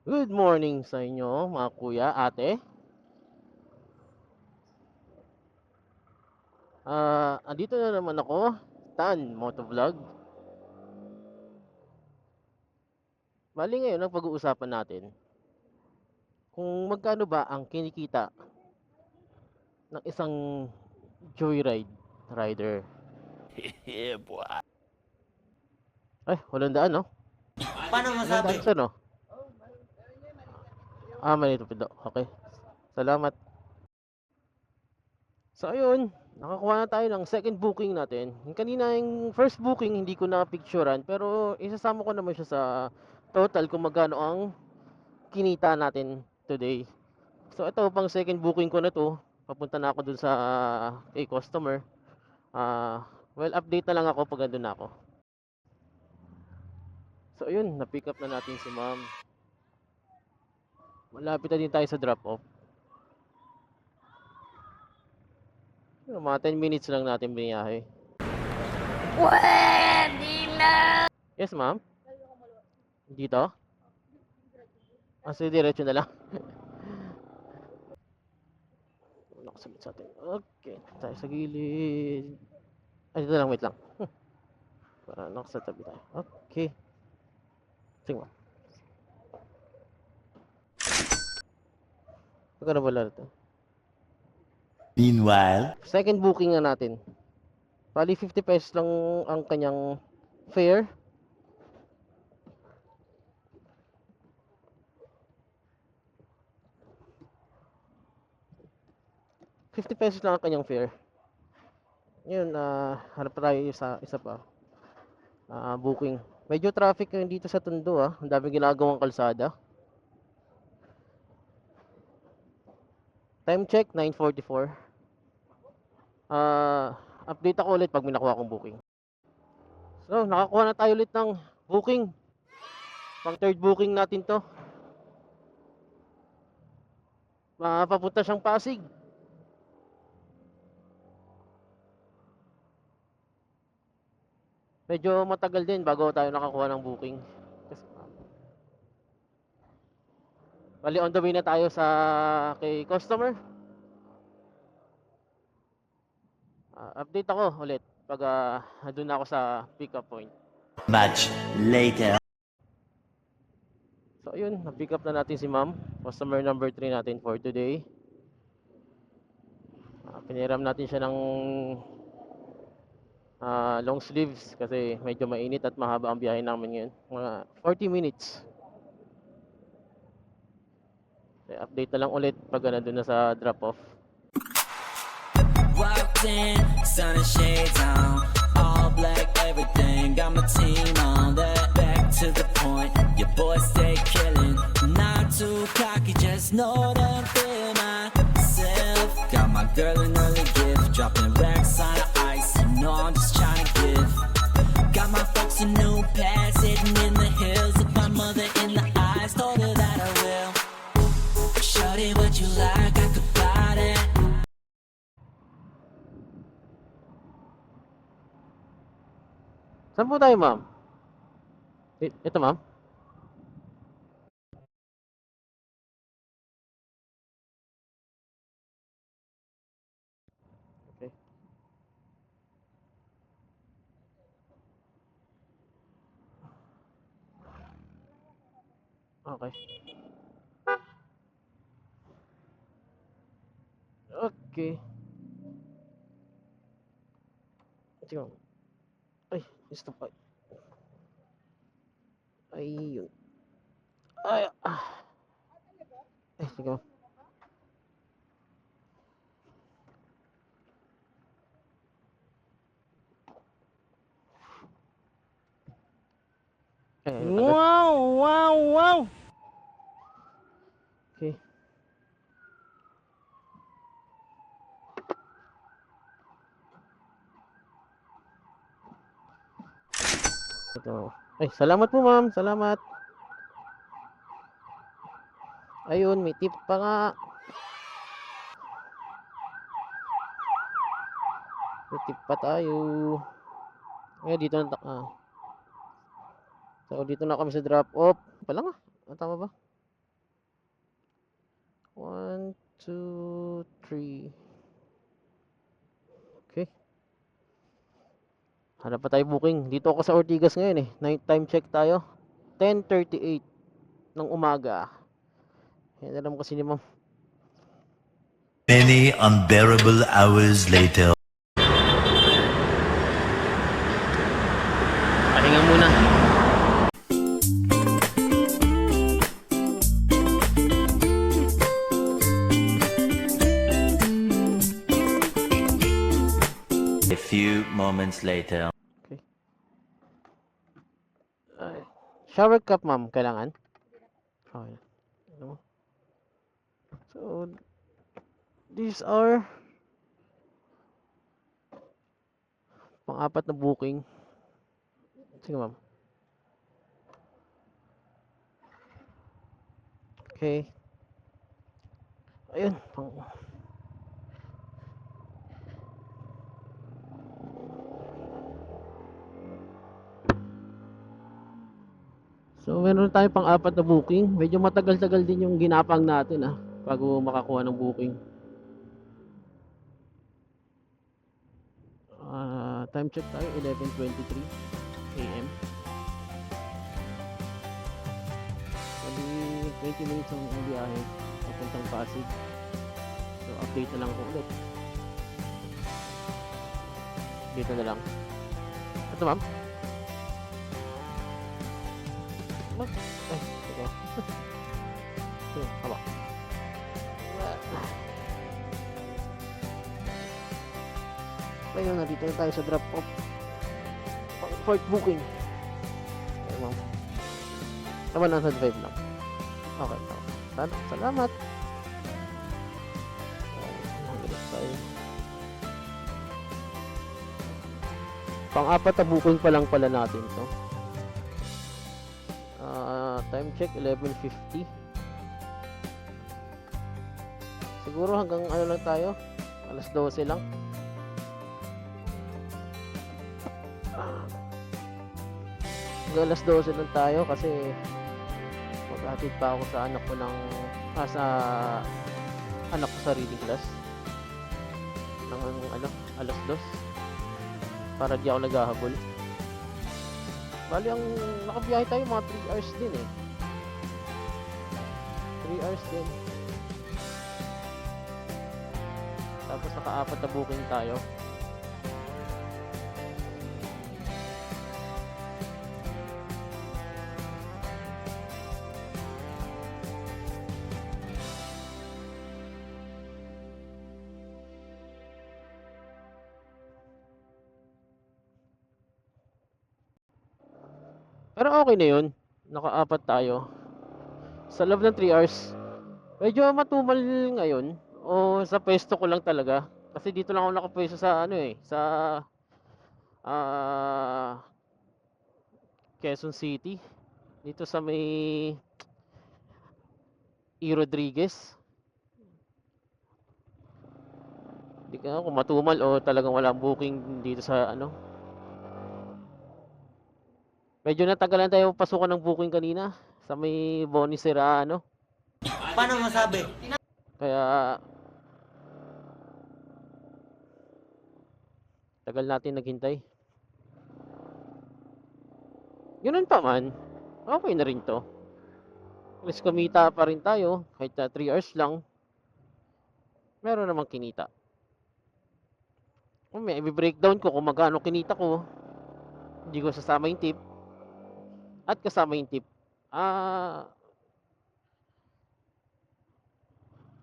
Good morning sa inyo, mga kuya, ate. Andito na naman ako, Tan Motovlog. Bali ngayon ang pag-uusapan natin kung magkano ba ang kinikita ng isang joyride rider. Yeah, boy. Ay, walang daan, no? Paano Walang masabi? daan sa, no? Malito pido. Okay. Salamat. So, ayun. Nakakuha na tayo ng second booking natin. Yung kanina yung first booking, hindi ko na picturean. Pero isasama ko naman siya sa total kung magkano ang kinita natin today. So ito pang second booking ko na to. Papunta na ako dun sa kay customer. Well, update na lang ako pag andun na ako. So ayun, na-pick up na natin si ma'am. Malapit na din tayo sa drop off. Mga 10 minutes lang natin biniyahe. Pwede na! Yes, ma'am? Dito? Sige, diretso na lang. Nakasabit sa atin. Okay, tayo sa gilid. Dito lang, wait lang. Para nakasa tabi tayo. Okay. Sige, ma'am. Magkano ba lang ito? Meanwhile, Second booking na natin. Bali 50 pesos lang ang kanyang fare. ₱50 lang ang kanyang fare. Ngayon, hanap pa tayo sa isa pa. Booking. Medyo traffic ngayon dito sa Tondo, ah. Ang daming ginagawang kalsada. Time check, 9:44. Update ako ulit pag may nakuha akong booking. So, nakakuha na tayo ulit ng booking. Pang third booking natin to. Papunta siyang Pasig. Medyo matagal din bago tayo nakakuha ng booking. Bali on the way na tayo sa kay customer. Update ako ulit pag doon ako sa pick up point. much later. So ayun, na-pick up na natin si ma'am. Customer number 3 natin for today. Piniram natin siya ng long sleeves kasi medyo mainit at mahaba ang biyahe namin ngayon. Mga 40 minutes. Okay, update na lang ulit pag nandun na sa drop off. Walked in, sun and shades on, all black everything, got my team on that. Back to the point, your boy stay killing. Not too cocky, just know that I'm feeling myself. Got my girl an early gift, dropping racks on the ice, you know I'm just trying to give. Got my folks a new pass, hidden in the hills, look my mother in the eyes, told her that I will. Shorty, what you like, I could buy that. Saan po tayo, ma'am? Ito, ma'am? Okay. Okay. Okay. Sige, ma'am. Ay, stop. Ayun. Ay, sige, ma'am. Matagal. Wow! Wow! Wow! Okay. Ito. Ay, salamat po, ma'am. Salamat. Ayun, may tip pa nga. May tip pa tayo. Ngayon, dito na. So, dito na kami sa drop off. Pala nga. Tama ba? 1, 2, 3. Okay. Hanap pa tayo booking. Dito ako sa Ortigas ngayon eh. Night time check tayo. 10:38 ng umaga. Yan alam kasi ni ma'am. Many unbearable hours later. Pahinga muna. A few moments later. Okay. Ay. Shower cup, ma'am. Kailangan? Okay. Ano? So, these are pang-apat na booking. Sige, ma'am. Okay. Ayun. So, meron tayong pang-apat na booking. Medyo matagal-tagal din yung ginapang natin bago makakuha ng booking. Time check tayo, 11:23 AM. Bali, 20 minutes ang biyahe papuntang Pasig. So, update na lang ko ulit. Dito na lang. Ito, ma'am. Ay, ito. Ito, haba. Ngayon, nandito na tayo sa drop-off. Port booking. Okay, ma'am. Tama na sa drive lang. Okay, ma'am. Salamat. Nagalit tayo. Pang-apat na booking pa lang pala natin to. Time check 11:50. Siguro hanggang ano lang tayo, alas 12 lang. Hanggang alas 12 lang tayo kasi maghatid pa ako sa anak ko sa anak ko sa reading class ng alas 2 para di ako naghahabol. Bali ang nakabiyahe tayo mga 3 hours din eh. 3 hours din. Tapos naka-apat na booking tayo. Pero okay na yun. Naka-apat tayo. Sa loob ng 3 hours. Medyo matumal ngayon. O sa pwesto ko lang talaga. Kasi dito lang ako nakapwesto sa sa Quezon City. Dito sa may E. Rodriguez. Hindi ka kung matumal o talagang walang booking dito sa Medyo natagalan tayo pasukan ng booking kanina sa may Boni Serrano. Paano masabi? Kaya tagal natin naghintay. Ganun pa man, okay na rin to. At least kumita pa rin tayo kahit 3 hours lang. Meron namang kinita. Kung may i-breakdown ko kung magkano kinita ko, hindi ko sasama yung tip. At kasama yung tip.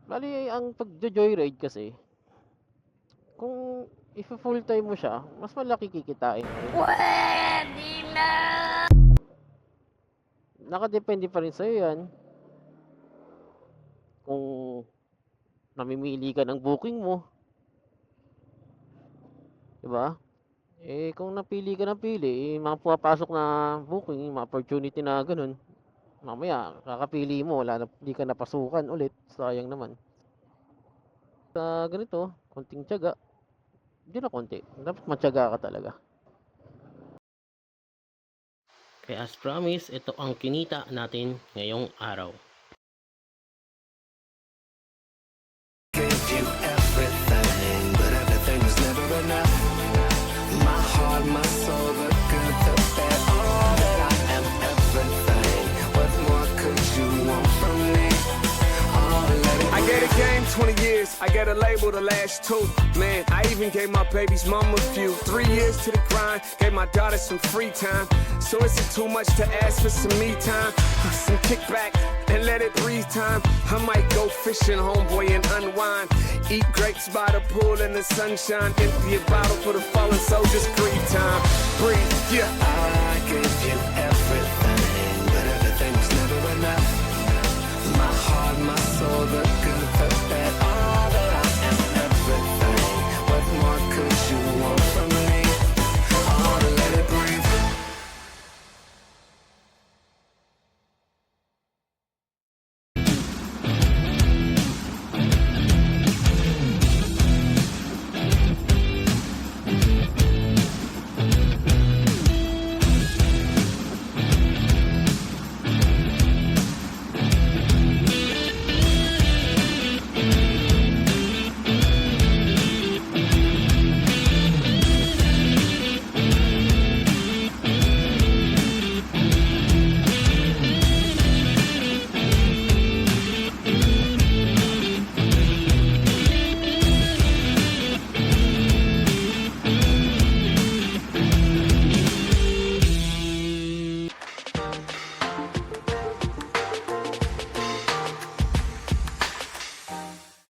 Bali, ang pag-joyride kasi, kung if-full time mo siya, mas malaki kikitain. Pwede na! Nakadepende pa rin sa'yo yan. Kung namimili ka ng booking mo. Diba? Kung napili ka ng pili, mga pumapasok na booking, mga opportunity na ganun, mamaya, kakapili mo, hindi ka napasukan ulit. Sayang naman. Sa ganito, konting tiyaga. Hindi na konti. Dapat matyaga ka talaga. Kaya as promised, ito ang kinita natin ngayong araw. get a label the last 2. Man, I even gave my baby's mom a few. 3 years to the grind, gave my daughter some free time. So is it too much to ask for some me time? Some kickback and let it breathe time. I might go fishing, homeboy, and unwind. Eat grapes by the pool in the sunshine. Empty a bottle for the fallen soldiers. Breathe time, breathe, yeah.